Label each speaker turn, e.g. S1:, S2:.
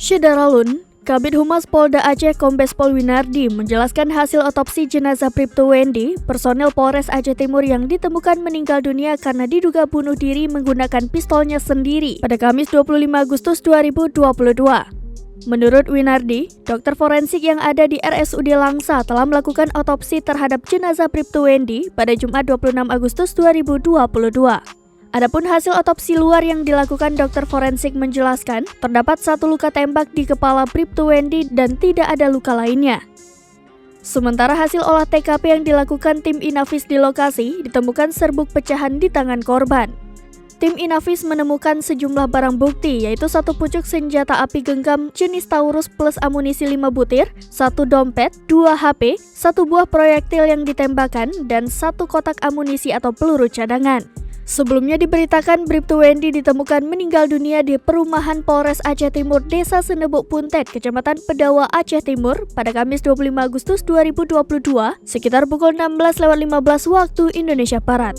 S1: Syedaralun, Kabid Humas Polda Aceh Kombes Pol Winardi menjelaskan hasil otopsi jenazah Bribtu Wendy, personel Polres Aceh Timur yang ditemukan meninggal dunia karena diduga bunuh diri menggunakan pistolnya sendiri pada Kamis 25 Agustus 2022. Menurut Winardi, dokter forensik yang ada di RSUD Langsa telah melakukan otopsi terhadap jenazah Bribtu Wendy pada Jumat 26 Agustus 2022. Adapun hasil otopsi luar yang dilakukan dokter forensik menjelaskan, terdapat 1 luka tembak di kepala Bribtu Wendy dan tidak ada luka lainnya. Sementara hasil olah TKP yang dilakukan tim Inafis di lokasi, ditemukan serbuk pecahan di tangan korban. Tim Inafis menemukan sejumlah barang bukti, yaitu 1 pucuk senjata api genggam jenis Taurus plus amunisi 5 butir, 1 dompet, 2 HP, 1 buah proyektil yang ditembakkan, dan 1 kotak amunisi atau peluru cadangan. Sebelumnya diberitakan Bribtu Wendy ditemukan meninggal dunia di perumahan Polres Aceh Timur, Desa Senebuk Puntet, Kecamatan Pedawa, Aceh Timur pada Kamis 25 Agustus 2022 sekitar pukul 16.15 waktu Indonesia Barat.